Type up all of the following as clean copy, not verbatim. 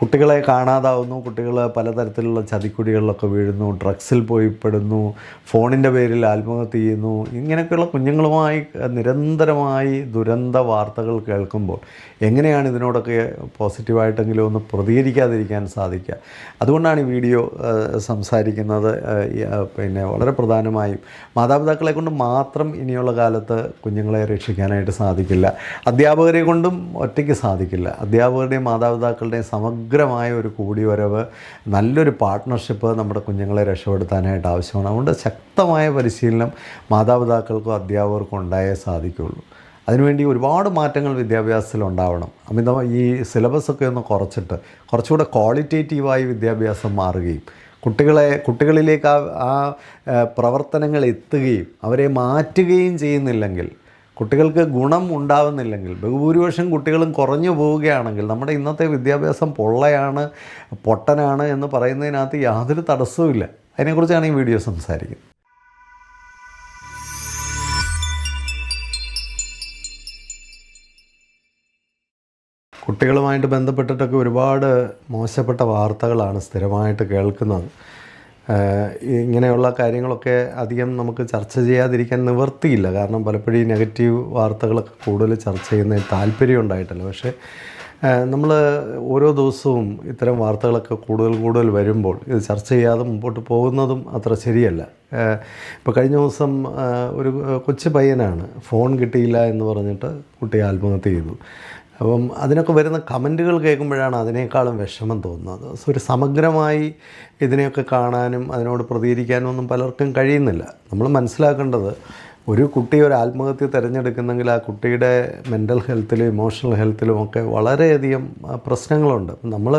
കുട്ടികളെ കാണാതാവുന്നു, കുട്ടികൾ പലതരത്തിലുള്ള ചതിക്കുഴികളിലൊക്കെ വീഴുന്നു, ഡ്രഗ്സിൽ പോയി പെടുന്നു, ഫോണിൻ്റെ പേരിൽ ആത്മഹത്യ ചെയ്യുന്നു. ഇങ്ങനെയൊക്കെയുള്ള കുഞ്ഞുങ്ങളുമായി നിരന്തരമായി ദുരന്ത വാർത്തകൾ കേൾക്കുമ്പോൾ എങ്ങനെയാണ് ഇതിനോടൊക്കെ പോസിറ്റീവായിട്ടെങ്കിലും ഒന്ന് പ്രതികരിക്കാതിരിക്കാൻ സാധിക്കുക? അതുകൊണ്ടാണ് ഈ വീഡിയോ സംസാരിക്കുന്നത്. പിന്നെ വളരെ പ്രധാനമായും മാതാപിതാക്കളെ കൊണ്ട് മാത്രം ഇനിയുള്ള കാലത്ത് കുഞ്ഞുങ്ങളെ രക്ഷിക്കാനായിട്ട് സാധിക്കില്ല. അധ്യാപകരെ കൊണ്ടും ഒറ്റയ്ക്ക് സാധിക്കില്ല. അധ്യാപകരുടെയും മാതാപിതാക്കളുടെയും സമഗ്രമായ ഒരു കൂടിവരവ്, നല്ലൊരു പാർട്ട്ണർഷിപ്പ് നമ്മുടെ കുഞ്ഞുങ്ങളെ രക്ഷപ്പെടുത്താനായിട്ട് ആവശ്യമാണ്. അതുകൊണ്ട് ശക്തമായ പരിശീലനം മാതാപിതാക്കൾക്കും അധ്യാപകർക്കും ഉണ്ടായേ സാധിക്കുകയുള്ളൂ. അതിനുവേണ്ടി ഒരുപാട് മാറ്റങ്ങൾ വിദ്യാഭ്യാസത്തിൽ ഉണ്ടാവണം. ഈ സിലബസൊക്കെ ഒന്ന് കുറച്ചിട്ട് കുറച്ചുകൂടെ ക്വാളിറ്റേറ്റീവായി വിദ്യാഭ്യാസം മാറുകയും കുട്ടികളിലേക്ക് ആ പ്രവർത്തനങ്ങൾ എത്തുകയും അവരെ മാറ്റുകയും ചെയ്യുന്നില്ലെങ്കിൽ, കുട്ടികൾക്ക് ഗുണം ഉണ്ടാവുന്നില്ലെങ്കിൽ, ബഹുഭൂരിപക്ഷം കുട്ടികളും കുറഞ്ഞു പോവുകയാണെങ്കിൽ നമ്മുടെ ഇന്നത്തെ വിദ്യാഭ്യാസം പൊള്ളയാണ്, പൊട്ടനാണ് എന്ന് പറയുന്നതിനകത്ത് യാതൊരു തടസ്സവുമില്ല. അതിനെക്കുറിച്ചാണ് ഈ വീഡിയോ സംസാരിക്കുന്നത്. കുട്ടികളുമായിട്ട് ബന്ധപ്പെട്ടിട്ടൊക്കെ ഒരുപാട് മോശപ്പെട്ട വാർത്തകളാണ് സ്ഥിരമായിട്ട് കേൾക്കുന്നത്. ഇങ്ങനെയുള്ള കാര്യങ്ങളൊക്കെ അധികം നമുക്ക് ചർച്ച ചെയ്യാതിരിക്കാൻ നിവർത്തിയില്ല. കാരണം പലപ്പോഴും ഈ നെഗറ്റീവ് വാർത്തകളൊക്കെ കൂടുതൽ ചർച്ച ചെയ്യുന്നതിന് താല്പര്യം ഉണ്ടായിട്ടല്ല. പക്ഷേ നമ്മൾ ഓരോ ദിവസവും ഇത്തരം വാർത്തകളൊക്കെ കൂടുതൽ വരുമ്പോൾ ഇത് ചർച്ച ചെയ്യാതെ മുമ്പോട്ട് പോകുന്നതും അത്ര ശരിയല്ല. ഇപ്പോൾ കഴിഞ്ഞ ദിവസം ഒരു കൊച്ചു പയ്യനാണ്, ഫോൺ കിട്ടിയില്ല എന്ന് പറഞ്ഞിട്ട് കുട്ടി ആത്മഹത്യ ചെയ്തു. അപ്പം അതിനൊക്കെ വരുന്ന കമൻറ്റുകൾ കേൾക്കുമ്പോഴാണ് അതിനേക്കാളും വിഷമം തോന്നുന്നത്. ഒരു സമഗ്രമായി ഇതിനെയൊക്കെ കാണാനും അതിനോട് പ്രതികരിക്കാനും ഒന്നും പലർക്കും കഴിയുന്നില്ല. നമ്മൾ മനസ്സിലാക്കേണ്ടത്, ഒരു കുട്ടി ഒരു ആത്മഹത്യ തിരഞ്ഞെടുക്കുന്നെങ്കിൽ ആ കുട്ടിയുടെ മെൻ്റൽ ഹെൽത്തിലും ഇമോഷണൽ ഹെൽത്തിലും ഒക്കെ വളരെയധികം പ്രശ്നങ്ങളുണ്ട്. നമ്മൾ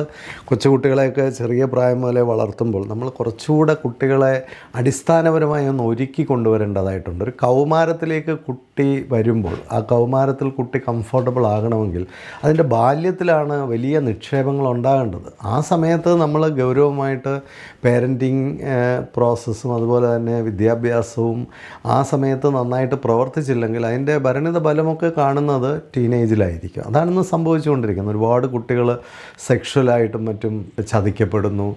കൊച്ചുകുട്ടികളെയൊക്കെ ചെറിയ പ്രായം മുതലേ വളർത്തുമ്പോൾ നമ്മൾ കുറച്ചുകൂടെ കുട്ടികളെ അടിസ്ഥാനപരമായി ഒന്ന് ഒരുക്കി കൊണ്ടുവരേണ്ടതായിട്ടുണ്ട്. ഒരു കൗമാരത്തിലേക്ക് കുട്ടി വരുമ്പോൾ ആ കൗമാരത്തിൽ കുട്ടി കംഫർട്ടബിൾ ആകണമെങ്കിൽ അതിൻ്റെ ബാല്യത്തിലാണ് വലിയ നിക്ഷേപങ്ങൾ ഉണ്ടാകേണ്ടത്. ആ സമയത്ത് നമ്മൾ ഗൗരവമായിട്ട് പേരൻറ്റിങ് പ്രോസസ്സും അതുപോലെ തന്നെ വിദ്യാഭ്യാസവും ആ സമയത്ത് നന്നായിട്ട് പ്രവർത്തിച്ചില്ലെങ്കിൽ അതിൻ്റെ പരിണിത ഫലമൊക്കെ കാണുന്നത് ടീനേജിലായിരിക്കും. അതാണിന്ന് സംഭവിച്ചുകൊണ്ടിരിക്കുന്നത്. ഒരുപാട് കുട്ടികൾ സെക്ഷുവലായിട്ടും മറ്റും ചതിക്കപ്പെടുന്നു.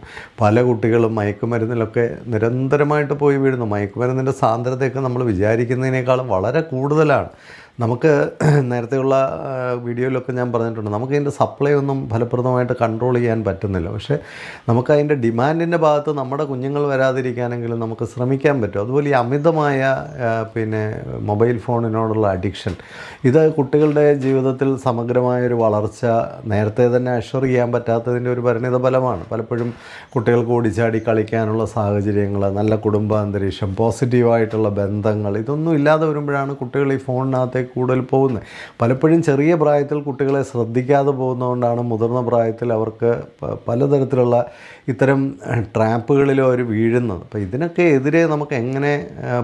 പല കുട്ടികളും മയക്കുമരുന്നിലൊക്കെ നിരന്തരമായിട്ട് പോയി വീഴുന്നു. മയക്കുമരുന്നിൻ്റെ സാന്ദ്രതയൊക്കെ നമ്മൾ വിചാരിക്കുന്നതിനേക്കാളും വളരെ കൂടുതലാണ്. നമുക്ക് നേരത്തെയുള്ള വീഡിയോയിലൊക്കെ ഞാൻ പറഞ്ഞിട്ടുണ്ട്, നമുക്കതിൻ്റെ സപ്ലൈ ഒന്നും ഫലപ്രദമായിട്ട് കൺട്രോൾ ചെയ്യാൻ പറ്റുന്നില്ല. പക്ഷേ നമുക്കതിൻ്റെ ഡിമാൻഡിൻ്റെ ഭാഗത്ത് നമ്മുടെ കുഞ്ഞുങ്ങൾ വരാതിരിക്കാനെങ്കിലും നമുക്ക് ശ്രമിക്കാൻ പറ്റും. അതുപോലെ ഈ അമിതമായ മൊബൈൽ ഫോണിനോടുള്ള അഡിക്ഷൻ, ഇത് കുട്ടികളുടെ ജീവിതത്തിൽ സമഗ്രമായൊരു വളർച്ച നേരത്തെ തന്നെ അഷ്വർ ചെയ്യാൻ പറ്റാത്തതിൻ്റെ ഒരു പരിണിത ഫലമാണ്. പലപ്പോഴും കുട്ടികൾക്ക് ഓടിച്ചാടി കളിക്കാനുള്ള സാഹചര്യങ്ങൾ, നല്ല കുടുംബാന്തരീക്ഷം, പോസിറ്റീവായിട്ടുള്ള ബന്ധങ്ങൾ, ഇതൊന്നും ഇല്ലാതെ വരുമ്പോഴാണ് കുട്ടികൾ ഈ ഫോണിനകത്തേക്ക് കൂടുതൽ പോകുന്നത്. പലപ്പോഴും ചെറിയ പ്രായത്തിൽ കുട്ടികളെ ശ്രദ്ധിക്കാതെ പോകുന്നതുകൊണ്ടാണ് മുതിർന്ന പ്രായത്തിൽ അവർക്ക് പലതരത്തിലുള്ള ഇത്തരം ട്രാപ്പുകളിലും അവർ വീഴുന്നത്. അപ്പോൾ ഇതിനൊക്കെ എതിരെ നമുക്ക് എങ്ങനെ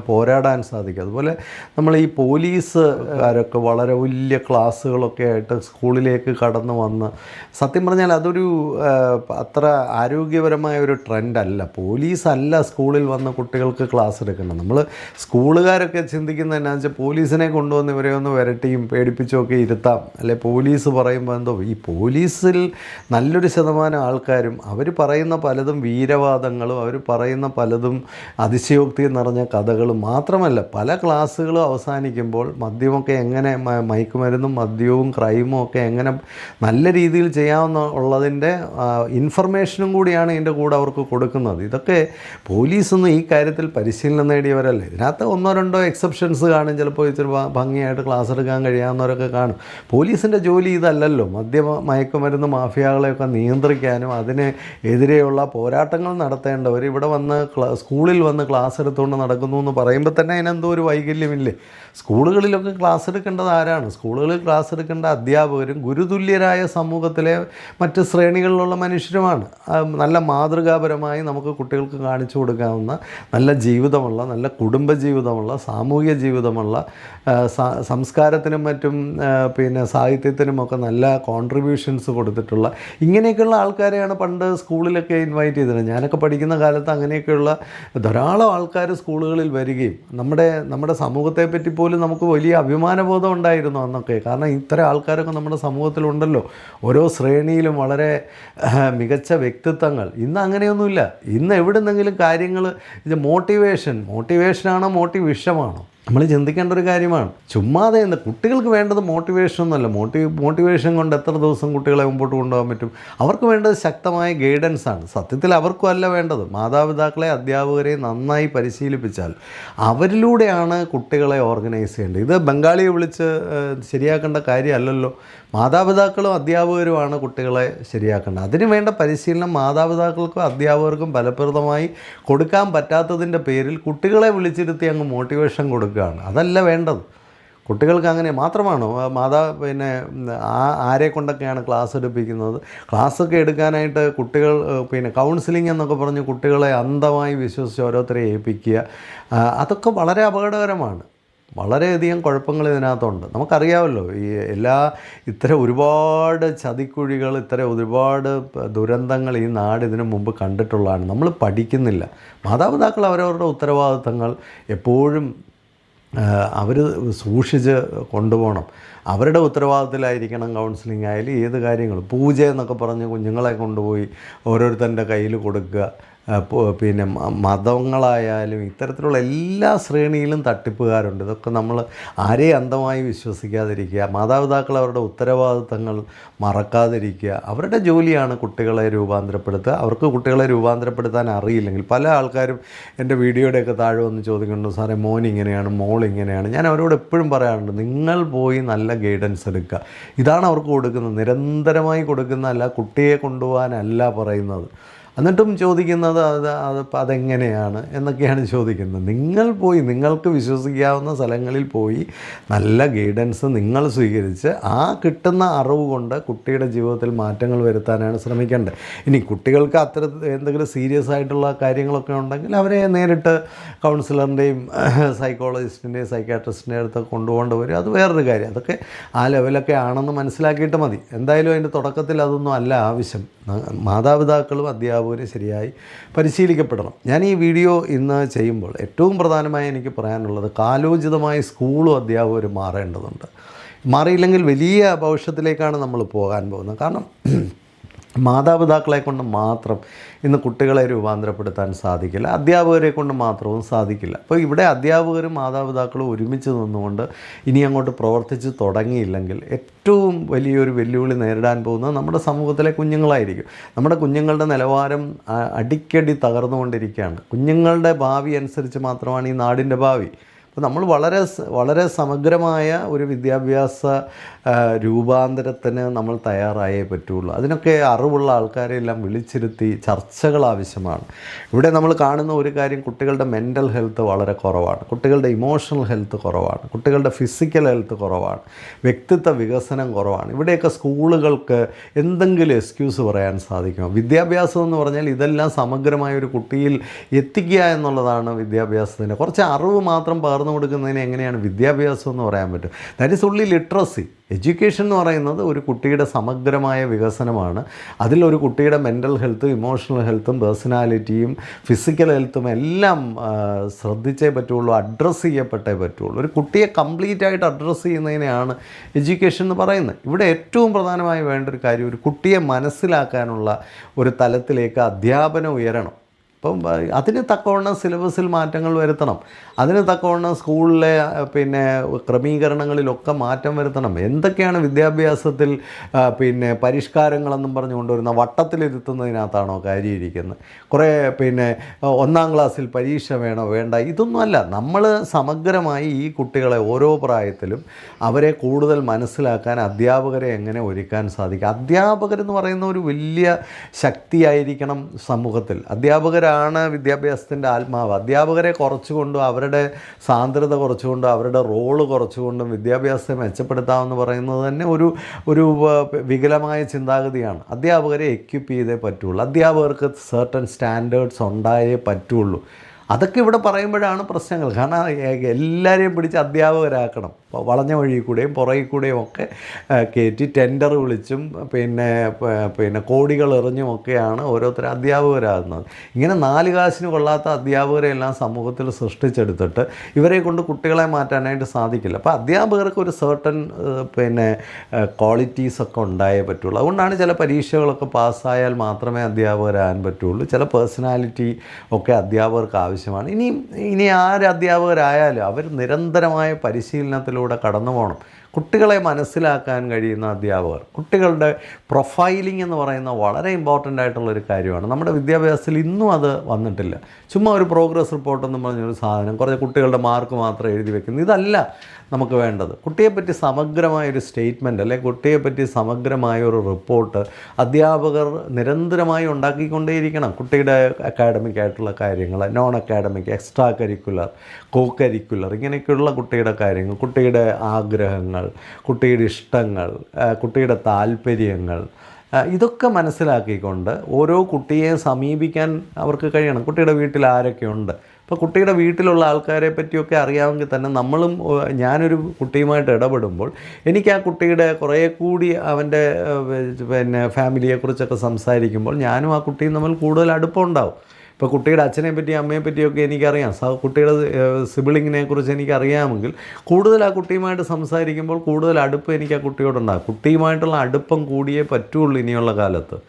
പോരാടാൻ സാധിക്കും? അതുപോലെ നമ്മൾ ഈ പോലീസുകാരൊക്കെ വളരെ വലിയ ക്ലാസ്സുകളൊക്കെ ആയിട്ട് സ്കൂളിലേക്ക് കടന്നു വന്ന്, സത്യം പറഞ്ഞാൽ അതൊരു അത്ര ആരോഗ്യപരമായ ഒരു ട്രെൻഡല്ല. പോലീസല്ല സ്കൂളിൽ വന്ന് കുട്ടികൾക്ക് ക്ലാസ് എടുക്കണം. നമ്മൾ സ്കൂളുകാരൊക്കെ ചിന്തിക്കുന്നത് എന്നാന്ന് വെച്ചാൽ പോലീസിനെ കൊണ്ടുവന്ന് ഇവരെ ഒന്ന് വരട്ടിയും പേടിപ്പിച്ചുമൊക്കെ ഇരുത്താം, അല്ലെ പോലീസ് പറയുമ്പോൾ എന്തോ. ഈ പോലീസിൽ നല്ലൊരു ശതമാനം ആൾക്കാരും അവർ പറയുന്ന പലതും വീരവാദങ്ങളും അവർ പറയുന്ന പലതും അതിശയോക്തി നിറഞ്ഞ കഥകളും മാത്രമല്ല, പല ക്ലാസ്സുകളും അവസാനിക്കുമ്പോൾ മദ്യമൊക്കെ എങ്ങനെ, മയക്കുമരുന്നും മദ്യവും ക്രൈമും ഒക്കെ എങ്ങനെ നല്ല രീതിയിൽ ചെയ്യാവുന്നുള്ളതിൻ്റെ ഇൻഫർമേഷനും കൂടിയാണ് ഇതിൻ്റെ കൂടെ അവർക്ക് കൊടുക്കുന്നത്. ഇതൊക്കെ പോലീസൊന്നും ഈ കാര്യത്തിൽ പരിശീലനം നേടിയവരല്ലേ. ഇതിനകത്ത് ഒന്നോ രണ്ടോ എക്സെപ്ഷൻസ് കാണും, ചിലപ്പോൾ ഇച്ചിരി ഭംഗിയായിട്ട് ക്ലാസ് എടുക്കാൻ കഴിയാവുന്നവരൊക്കെ കാണും. പോലീസിൻ്റെ ജോലി ഇതല്ലല്ലോ. മയക്കുമരുന്ന് മാഫിയകളെയൊക്കെ നിയന്ത്രിക്കാനും അതിന് എതിരെയുള്ള പോരാട്ടങ്ങൾ നടത്തേണ്ടവർ ഇവിടെ വന്ന് സ്കൂളിൽ വന്ന് ക്ലാസ് എടുത്തുകൊണ്ട് നടക്കുന്നു എന്ന് പറയുമ്പോൾ തന്നെ അതിനെന്തോ ഒരു വൈകല്യമില്ലേ? സ്കൂളുകളിലൊക്കെ ക്ലാസ് എടുക്കേണ്ടത് ആരാണ്? സ്കൂളുകളിൽ ക്ലാസ് എടുക്കേണ്ട അധ്യാപകരും ഗുരുതുല്യരായ സമൂഹത്തിലെ മറ്റ് ശ്രേണികളിലുള്ള മനുഷ്യരുമാണ്. നല്ല മാതൃകാപരമായി നമുക്ക് കുട്ടികൾക്ക് കാണിച്ചു കൊടുക്കാവുന്ന നല്ല ജീവിതമുള്ള, നല്ല കുടുംബജീവിതമുള്ള, സാമൂഹിക ജീവിതമുള്ള, സംസ്കാരത്തിനും മറ്റും പിന്നെ സാഹിത്യത്തിനുമൊക്കെ നല്ല കോൺട്രിബ്യൂഷൻസ് കൊടുത്തിട്ടുള്ള ഇങ്ങനെയൊക്കെയുള്ള ആൾക്കാരെയാണ് പണ്ട് സ്കൂളിലൊക്കെ ഇൻവൈറ്റ് ചെയ്തിരുന്നത്. ഞാനൊക്കെ പഠിക്കുന്ന കാലത്ത് അങ്ങനെയൊക്കെയുള്ള ധാരാളം ആൾക്കാർ സ്കൂളുകളിൽ വരികയും നമ്മുടെ സമൂഹത്തെപ്പറ്റി പോലും നമുക്ക് വലിയ അഭിമാനബോധം ഉണ്ടായിരുന്നു അന്നൊക്കെ. കാരണം ഇത്തരം ആൾക്കാരൊക്കെ നമ്മുടെ സമൂഹത്തിലുണ്ടല്ലോ, ഓരോ ശ്രേണിയിലും വളരെ മികച്ച വ്യക്തിത്വങ്ങൾ. ഇന്ന് അങ്ങനെയൊന്നുമില്ല. ഇന്ന് എവിടുന്നെങ്കിലും കാര്യങ്ങൾ ഇത് മോട്ടിവേഷനാണോ മോട്ടിവേഷമാണോ നമ്മൾ ചിന്തിക്കേണ്ട ഒരു കാര്യമാണ്. ചുമ്മാതെ എന്താ കുട്ടികൾക്ക് വേണ്ടത് മോട്ടിവേഷൻ ഒന്നുമല്ല. മോട്ടിവേഷൻ കൊണ്ട് എത്ര ദിവസം കുട്ടികളെ മുമ്പോട്ട് കൊണ്ടുപോകാൻ പറ്റും? അവർക്ക് വേണ്ടത് ശക്തമായ ഗൈഡൻസ് ആണ്. സത്യത്തിൽ അവർക്കും അല്ല വേണ്ടത്, മാതാപിതാക്കളെ അധ്യാപകരെ നന്നായി പരിശീലിപ്പിച്ചാൽ അവരിലൂടെയാണ് കുട്ടികളെ ഓർഗനൈസ് ചെയ്യേണ്ടത്. ഇത് ബംഗാളിയെ വിളിച്ച് ശരിയാക്കേണ്ട കാര്യമല്ലല്ലോ. മാതാപിതാക്കളും അധ്യാപകരുമാണ് കുട്ടികളെ ശരിയാക്കേണ്ടത്. അതിന് വേണ്ട പരിശീലനം മാതാപിതാക്കൾക്കും അധ്യാപകർക്കും ഫലപ്രദമായി കൊടുക്കാൻ പറ്റാത്തതിൻ്റെ പേരിൽ കുട്ടികളെ വിളിച്ചിരുത്തി അങ്ങ് മോട്ടിവേഷൻ കൊടുക്കുകയാണ്. അതല്ല വേണ്ടത്. കുട്ടികൾക്ക് അങ്ങനെ മാത്രമാണോ പിന്നെ ആരെ കൊണ്ടൊക്കെയാണ് ക്ലാസ് എടുപ്പിക്കുന്നത്? ക്ലാസ്സൊക്കെ എടുക്കാനായിട്ട് കുട്ടികൾ പിന്നെ കൗൺസിലിംഗ് എന്നൊക്കെ പറഞ്ഞ് കുട്ടികളെ അന്ധമായി വിശ്വസിച്ച് ഓരോരുത്തരെ ഏൽപ്പിക്കുക, അതൊക്കെ വളരെ അപകടകരമാണ്. വളരെയധികം കുഴപ്പങ്ങൾ ഇതിനകത്തുണ്ട്. നമുക്കറിയാമല്ലോ, ഈ ഇത്തരം ഒരുപാട് ചതിക്കുഴികൾ, ഇത്തരം ഒരുപാട് ദുരന്തങ്ങൾ ഈ നാട് ഇതിനു മുമ്പ് കണ്ടിട്ടുള്ളതാണ്. നമ്മൾ പഠിക്കുന്നില്ല. മാതാപിതാക്കൾ അവരവരുടെ ഉത്തരവാദിത്തങ്ങൾ എപ്പോഴും അവർ സൂക്ഷിച്ച് കൊണ്ടുപോകണം. അവരുടെ ഉത്തരവാദിത്തത്തിലായിരിക്കണം കൗൺസിലിംഗ് ആയാലും ഏത് കാര്യങ്ങളും. പൂജ എന്നൊക്കെ പറഞ്ഞ് കുഞ്ഞുങ്ങളെ കൊണ്ടുപോയി ഓരോരുത്തരുടെ കയ്യിൽ കൊടുക്കുക. പിന്നെ മതങ്ങളായാലും ഇത്തരത്തിലുള്ള എല്ലാ ശ്രേണിയിലും തട്ടിപ്പുകാരുണ്ട്. ഇതൊക്കെ നമ്മൾ ആരെയും അന്ധമായി വിശ്വസിക്കാതിരിക്കുക, മാതാപിതാക്കൾ അവരുടെ ഉത്തരവാദിത്തങ്ങൾ മറക്കാതിരിക്കുക. അവരുടെ ജോലിയാണ് കുട്ടികളെ രൂപാന്തരപ്പെടുത്തുക. അവർക്ക് കുട്ടികളെ രൂപാന്തരപ്പെടുത്താൻ അറിയില്ലെങ്കിൽ പല ആൾക്കാരും എൻ്റെ വീഡിയോയുടെയൊക്കെ താഴെ വന്ന് ചോദിക്കുന്നുണ്ട്, സാറേ മോൻ ഇങ്ങനെയാണ്, മോൾ ഇങ്ങനെയാണ്. ഞാൻ അവരോട് എപ്പോഴും പറയാറുണ്ട്, നിങ്ങൾ പോയി നല്ല ഗൈഡൻസ് എടുക്കുക. ഇതാണ് അവർക്ക് കൊടുക്കുന്നത്, നിരന്തരമായി കൊടുക്കുന്നതല്ല, കുട്ടിയെ കൊണ്ടുപോകാനല്ല പറയുന്നത്. എന്നിട്ടും ചോദിക്കുന്നത് അതെങ്ങനെയാണ് എന്നൊക്കെയാണ് ചോദിക്കുന്നത്. നിങ്ങൾ പോയി നിങ്ങൾക്ക് വിശ്വസിക്കാവുന്ന സ്ഥലങ്ങളിൽ പോയി നല്ല ഗൈഡൻസ് നിങ്ങൾ സ്വീകരിച്ച് ആ കിട്ടുന്ന അറിവ് കൊണ്ട് കുട്ടിയുടെ ജീവിതത്തിൽ മാറ്റങ്ങൾ വരുത്താനാണ് ശ്രമിക്കേണ്ടത്. ഇനി കുട്ടികൾക്ക് എന്തെങ്കിലും സീരിയസ് ആയിട്ടുള്ള കാര്യങ്ങളൊക്കെ ഉണ്ടെങ്കിൽ അവരെ നേരിട്ട് കൗൺസിലറിൻ്റെയും സൈക്കോളജിസ്റ്റിൻ്റെയും സൈക്കാട്രിസ്റ്റിൻ്റെയും അടുത്ത് കൊണ്ടുപോകേണ്ടി വരും. അത് വേറൊരു കാര്യം. അതൊക്കെ ആ ലെവലൊക്കെ ആണെന്ന് മനസ്സിലാക്കിയിട്ട് മതി. എന്തായാലും അതിൻ്റെ തുടക്കത്തിൽ അതൊന്നും അല്ല ആവശ്യം. മാതാപിതാക്കളും അധ്യാപകരും ശരിയായി പരിശീലിക്കപ്പെടണം. ഞാൻ ഈ വീഡിയോ ഇന്ന് ചെയ്യുമ്പോൾ ഏറ്റവും പ്രധാനമായി എനിക്ക് പറയാനുള്ളത്, കാലോചിതമായി സ്കൂളും അധ്യാപകരും മാറേണ്ടതുണ്ട്. മാറിയില്ലെങ്കിൽ വലിയ ഭവിഷ്യത്തിലേക്കാണ് നമ്മൾ പോകാൻ പോകുന്നത്. കാരണം മാതാപിതാക്കളെ കൊണ്ട് മാത്രം ഇന്ന് കുട്ടികളെ രൂപാന്തരപ്പെടുത്താൻ സാധിക്കില്ല, അധ്യാപകരെ കൊണ്ട് മാത്രവും സാധിക്കില്ല. അപ്പോൾ ഇവിടെ അധ്യാപകരും മാതാപിതാക്കളും ഒരുമിച്ച് നിന്നുകൊണ്ട് ഇനി അങ്ങോട്ട് പ്രവർത്തിച്ച് തുടങ്ങിയില്ലെങ്കിൽ ഏറ്റവും വലിയൊരു വെല്ലുവിളി നേരിടാൻ പോകുന്നത് നമ്മുടെ സമൂഹത്തിലെ കുഞ്ഞുങ്ങളായിരിക്കും. നമ്മുടെ കുഞ്ഞുങ്ങളുടെ നിലവാരം അടിക്കടി തകർന്നുകൊണ്ടിരിക്കുകയാണ്. കുഞ്ഞുങ്ങളുടെ ഭാവി അനുസരിച്ച് മാത്രമാണ് ഈ നാടിൻ്റെ ഭാവി. അപ്പോൾ നമ്മൾ വളരെ സമഗ്രമായ ഒരു വിദ്യാഭ്യാസ രൂപാന്തരത്തിന് നമ്മൾ തയ്യാറായേ പറ്റുള്ളൂ. അതിനൊക്കെ അറിവുള്ള ആൾക്കാരെല്ലാം വിളിച്ചിരുത്തി ചർച്ചകൾ ആവശ്യമാണ്. ഇവിടെ നമ്മൾ കാണുന്ന ഒരു കാര്യം, കുട്ടികളുടെ മെൻ്റൽ ഹെൽത്ത് വളരെ കുറവാണ്, കുട്ടികളുടെ ഇമോഷണൽ ഹെൽത്ത് കുറവാണ്, കുട്ടികളുടെ ഫിസിക്കൽ ഹെൽത്ത് കുറവാണ്, വ്യക്തിത്വ വികസനം കുറവാണ്. ഇവിടെയൊക്കെ സ്കൂളുകൾക്ക് എന്തെങ്കിലും എക്സ്ക്യൂസ് പറയാൻ സാധിക്കുമോ? വിദ്യാഭ്യാസം എന്ന് പറഞ്ഞാൽ ഇതെല്ലാം സമഗ്രമായ ഒരു കുട്ടിയിൽ എത്തിക്കുക എന്നുള്ളതാണ് വിദ്യാഭ്യാസത്തിൻ്റെ. കുറച്ച് അറിവ് മാത്രം പകർന്നു കൊടുക്കുന്നതിന് എങ്ങനെയാണ് വിദ്യാഭ്യാസം എന്ന് പറയാൻ പറ്റും? That is only literacy. Education എന്ന് പറയുന്നത് ഒരു കുട്ടിയുടെ സമഗ്രമായ വികസനമാണ്. അതിലൊരു കുട്ടിയുടെ മെൻ്റൽ ഹെൽത്തും ഇമോഷണൽ ഹെൽത്തും പേഴ്സണാലിറ്റിയും ഫിസിക്കൽ ഹെൽത്തും എല്ലാം ശ്രദ്ധിച്ചേ പറ്റുള്ളൂ, അഡ്രസ്സ് ചെയ്യപ്പെട്ടേ പറ്റുള്ളൂ. ഒരു കുട്ടിയെ കംപ്ലീറ്റ് ആയിട്ട് അഡ്രസ്സ് ചെയ്യുന്നതിനെയാണ് എഡ്യൂക്കേഷൻ എന്ന് പറയുന്നത്. ഇവിടെ ഏറ്റവും പ്രധാനമായി വേണ്ട ഒരു കാര്യം, ഒരു കുട്ടിയെ മനസ്സിലാക്കാനുള്ള ഒരു തലത്തിലേക്ക് അധ്യാപനം ഉയരണം. അപ്പം അതിന് തക്കവണ്ണം സിലബസിൽ മാറ്റങ്ങൾ വരുത്തണം. അതിന് തക്കവണ്ണം സ്കൂളിലെ ക്രമീകരണങ്ങളിലൊക്കെ മാറ്റം വരുത്തണം. എന്തൊക്കെയാണ് വിദ്യാഭ്യാസത്തിൽ പരിഷ്കാരങ്ങളെന്നും പറഞ്ഞു കൊണ്ടുവരുന്ന വട്ടത്തിലിരുത്തുന്നതിനകത്താണോ കാര്യം ഇരിക്കുന്നത്? കുറേ 1-ാം ക്ലാസ്സിൽ പരീക്ഷ വേണോ വേണ്ട, ഇതൊന്നുമല്ല. നമ്മൾ സമഗ്രമായി ഈ കുട്ടികളെ ഓരോ പ്രായത്തിലും അവരെ കൂടുതൽ മനസ്സിലാക്കാൻ അധ്യാപകരെ എങ്ങനെ ഒരുക്കാൻ സാധിക്കും? അധ്യാപകരെന്ന് പറയുന്ന ഒരു വലിയ ശക്തിയായിരിക്കണം സമൂഹത്തിൽ. അധ്യാപകരാണ് വിദ്യാഭ്യാസത്തിൻ്റെ ആത്മാവ്. അധ്യാപകരെ കുറച്ചുകൊണ്ടും അവരുടെ സാന്ദ്രത കുറച്ചുകൊണ്ടും അവരുടെ റോള് കുറച്ചുകൊണ്ടും വിദ്യാഭ്യാസത്തെ മെച്ചപ്പെടുത്താമെന്ന് പറയുന്നത് തന്നെ ഒരു വികലമായ ചിന്താഗതിയാണ്. അധ്യാപകരെ എക്യുപ്പ് ചെയ്തേ പറ്റുള്ളൂ. അധ്യാപകർക്ക് സർട്ടൻ സ്റ്റാൻഡേർഡ്സ് ഉണ്ടായേ പറ്റുള്ളൂ. അതൊക്കെ ഇവിടെ പറയുമ്പോഴാണ് പ്രശ്നങ്ങൾ. കാരണം എല്ലാവരെയും പിടിച്ച് അധ്യാപകരാക്കണം. വളഞ്ഞ വഴി കൂടെയും പുറകിൽ കൂടെയും ഒക്കെ കയറ്റി ടെൻഡർ വിളിച്ചും പിന്നെ കോടികൾ എറിഞ്ഞുമൊക്കെയാണ് ഓരോരുത്തർ അധ്യാപകരാകുന്നത്. ഇങ്ങനെ 4 കാശിന് കൊള്ളാത്ത അധ്യാപകരെയെല്ലാം സമൂഹത്തിൽ സൃഷ്ടിച്ചെടുത്തിട്ട് ഇവരെ കൊണ്ട് കുട്ടികളെ മാറ്റാനായിട്ട് സാധിക്കില്ല. അപ്പോൾ അധ്യാപകർക്ക് ഒരു സർട്ടൻ ക്വാളിറ്റീസൊക്കെ ഉണ്ടായേ പറ്റുള്ളൂ. അതുകൊണ്ടാണ് ചില പരീക്ഷകളൊക്കെ പാസ്സായാൽ മാത്രമേ അധ്യാപകരാകാൻ പറ്റുള്ളൂ. ചില പേഴ്സണാലിറ്റി ഒക്കെ അധ്യാപകർക്ക് ആവശ്യമാണ്. ഇനി ആര് അധ്യാപകരായാലും അവർ നിരന്തരമായ പരിശീലനത്തിലൂടെ കടന്നു പോകണം. കുട്ടികളെ മനസ്സിലാക്കാൻ കഴിയുന്ന അധ്യാപകർ. കുട്ടികളുടെ പ്രൊഫൈലിംഗ് എന്ന് പറയുന്ന വളരെ ഇമ്പോർട്ടൻ്റ് ആയിട്ടുള്ളൊരു കാര്യമാണ്. നമ്മുടെ വിദ്യാഭ്യാസത്തിൽ ഇന്നും അത് വന്നിട്ടില്ല. ചുമ്മാ ഒരു പ്രോഗ്രസ് റിപ്പോർട്ടെന്ന് പറഞ്ഞൊരു സാധനം, കുറച്ച് കുട്ടികളുടെ മാർക്ക് മാത്രം എഴുതി വെക്കുന്നു. ഇതല്ല നമുക്ക് വേണ്ടത്. കുട്ടിയെപ്പറ്റി സമഗ്രമായൊരു സ്റ്റേറ്റ്മെൻറ്റ് അല്ലെങ്കിൽ കുട്ടിയെപ്പറ്റി സമഗ്രമായൊരു റിപ്പോർട്ട് അധ്യാപകർ നിരന്തരമായി ഉണ്ടാക്കിക്കൊണ്ടേയിരിക്കണം. കുട്ടിയുടെ അക്കാഡമിക് ആയിട്ടുള്ള കാര്യങ്ങൾ, non academic, extra curricular, co curricular, ഇങ്ങനെയൊക്കെയുള്ള കുട്ടിയുടെ കാര്യങ്ങൾ, കുട്ടിയുടെ ആഗ്രഹങ്ങൾ, കുട്ടിയുടെ ഇഷ്ടങ്ങൾ, കുട്ടിയുടെ താല്പര്യങ്ങൾ, ഇതൊക്കെ മനസ്സിലാക്കിക്കൊണ്ട് ഓരോ കുട്ടിയെ സമീപിക്കാൻ അവർക്ക് കഴിയണം. കുട്ടിയുടെ വീട്ടിൽ ആരൊക്കെയുണ്ട്, ഇപ്പോൾ കുട്ടിയുടെ വീട്ടിലുള്ള ആൾക്കാരെ പറ്റിയൊക്കെ അറിയാമെങ്കിൽ തന്നെ ഞാനൊരു കുട്ടിയുമായിട്ട് ഇടപെടുമ്പോൾ എനിക്ക് ആ കുട്ടിയുടെ കുറേ കൂടി അവൻ്റെ ഫാമിലിയെക്കുറിച്ചൊക്കെ സംസാരിക്കുമ്പോൾ ഞാനും ആ കുട്ടിയും തമ്മിൽ കൂടുതൽ അടുപ്പമുണ്ടാവും. ഇപ്പോൾ കുട്ടിയുടെ അച്ഛനെ പറ്റി അമ്മയെ പറ്റിയൊക്കെ എനിക്കറിയാം, കുട്ടിയുടെ സിബിളിങ്ങിനെ കുറിച്ച് എനിക്കറിയാമെങ്കിൽ കൂടുതൽ ആ കുട്ടിയുമായിട്ട് സംസാരിക്കുമ്പോൾ കൂടുതൽ അടുപ്പം എനിക്ക് ആ കുട്ടിയോടുണ്ടാകും. കുട്ടിയുമായിട്ടുള്ള അടുപ്പം കൂടിയേ പറ്റുള്ളൂ ഇനിയുള്ള കാലത്ത്.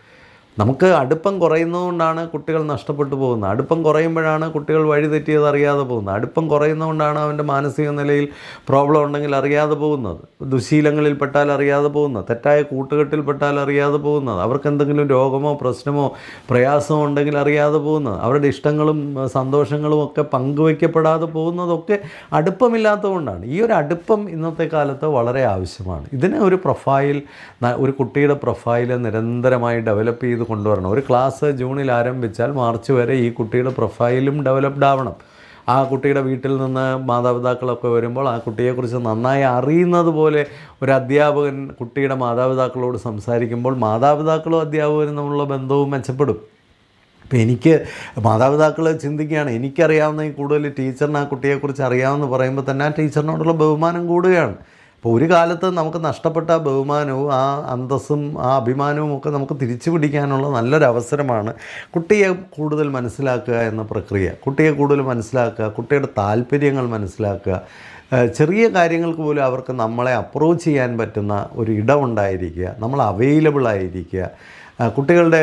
നമുക്ക് അടുപ്പം കുറയുന്നതുകൊണ്ടാണ് കുട്ടികൾ നഷ്ടപ്പെട്ടു പോകുന്നത്. അടുപ്പം കുറയുമ്പോഴാണ് കുട്ടികൾ വഴിതെറ്റിയത് അറിയാതെ പോകുന്നത്. അടുപ്പം കുറയുന്നതുകൊണ്ടാണ് അവൻ്റെ മാനസിക നിലയിൽ പ്രോബ്ലം ഉണ്ടെങ്കിൽ അറിയാതെ പോകുന്നത്, ദുശീലങ്ങളിൽ പെട്ടാൽ അറിയാതെ പോകുന്നത്, തെറ്റായ കൂട്ടുകെട്ടിൽ പെട്ടാൽ അറിയാതെ പോകുന്നത്, അവർക്ക് എന്തെങ്കിലും രോഗമോ പ്രശ്നമോ പ്രയാസമോ ഉണ്ടെങ്കിൽ അറിയാതെ പോകുന്നത്, അവരുടെ ഇഷ്ടങ്ങളും സന്തോഷങ്ങളും ഒക്കെ പങ്കുവയ്ക്കപ്പെടാതെ പോകുന്നതൊക്കെ അടുപ്പമില്ലാത്തതുകൊണ്ടാണ്. ഈ ഒരു അടുപ്പം ഇന്നത്തെ കാലത്ത് വളരെ ആവശ്യമാണ്. ഇതിന് ഒരു പ്രൊഫൈൽ, ഒരു കുട്ടിയുടെ പ്രൊഫൈൽ നിരന്തരമായി ഡെവലപ്പ് ചെയ്ത് കൊണ്ടുവരണം. ഒരു ക്ലാസ് ജൂണിൽ ആരംഭിച്ചാൽ മാർച്ച് വരെ ഈ കുട്ടിയുടെ പ്രൊഫൈലും ഡെവലപ്ഡ് ആവണം. ആ കുട്ടിയുടെ വീട്ടിൽ നിന്ന് മാതാപിതാക്കളൊക്കെ വരുമ്പോൾ ആ കുട്ടിയെക്കുറിച്ച് നന്നായി അറിയുന്നത് പോലെ ഒരു അധ്യാപകൻ കുട്ടിയുടെ മാതാപിതാക്കളോട് സംസാരിക്കുമ്പോൾ മാതാപിതാക്കളും അധ്യാപകനും തമ്മിലുള്ള ബന്ധവും മെച്ചപ്പെടും. അപ്പോൾ എനിക്ക് മാതാപിതാക്കൾ ചിന്തിക്കുകയാണ്, എനിക്കറിയാവുന്ന ഈ കൂടുതൽ ടീച്ചറിന് ആ കുട്ടിയെക്കുറിച്ച് അറിയാമെന്ന് പറയുമ്പോൾ തന്നെ ആ ടീച്ചറിനോടുള്ള ബഹുമാനം കൂടുകയാണ്. അപ്പോൾ ഒരു കാലത്ത് നമുക്ക് നഷ്ടപ്പെട്ട ബഹുമാനവും ആ അന്തസ്സും ആ അഭിമാനവും ഒക്കെ നമുക്ക് തിരിച്ചു പിടിക്കാനുള്ള നല്ലൊരു അവസരമാണ് കുട്ടിയെ കൂടുതൽ മനസ്സിലാക്കുക എന്ന പ്രക്രിയ. കുട്ടിയെ കൂടുതൽ മനസ്സിലാക്കുക, കുട്ടിയുടെ താല്പര്യങ്ങൾ മനസ്സിലാക്കുക, ചെറിയ കാര്യങ്ങൾക്ക് പോലും അവർക്ക് നമ്മളെ അപ്രോച്ച് ചെയ്യാൻ പറ്റുന്ന ഒരു ഇടമുണ്ടായിരിക്കുക, നമ്മൾ അവൈലബിൾ ആയിരിക്കുക, കുട്ടികളുടെ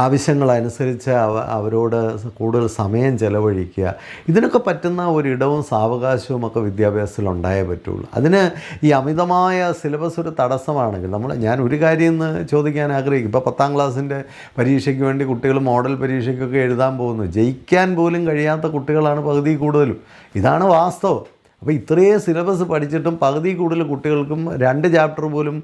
ആവശ്യങ്ങളനുസരിച്ച് അവരോട് കൂടുതൽ സമയം ചെലവഴിക്കുക. ഇതിനൊക്കെ പറ്റുന്ന ഒരിടവും സാവകാശവും ഒക്കെ വിദ്യാഭ്യാസത്തിൽ ഉണ്ടായേ പറ്റുള്ളൂ. അതിന് ഈ അമിതമായ സിലബസ് ഒരു തടസ്സമാണെങ്കിൽ ഞാൻ ഒരു കാര്യം എന്ന് ചോദിക്കാൻ ആഗ്രഹിക്കും. ഇപ്പോൾ 10ാം ക്ലാസ്സിൻ്റെ പരീക്ഷയ്ക്ക് വേണ്ടി കുട്ടികൾ മോഡൽ പരീക്ഷയ്ക്കൊക്കെ എഴുതാൻ പോകുന്നു. ജയിക്കാൻ പോലും കഴിയാത്ത കുട്ടികളാണ് പകുതി കൂടുതലും. ഇതാണ് വാസ്തവം. അപ്പോൾ ഇത്രയും സിലബസ് പഠിച്ചിട്ടും പകുതി കൂടുതൽ കുട്ടികൾക്കും 2 ചാപ്റ്റർ പോലും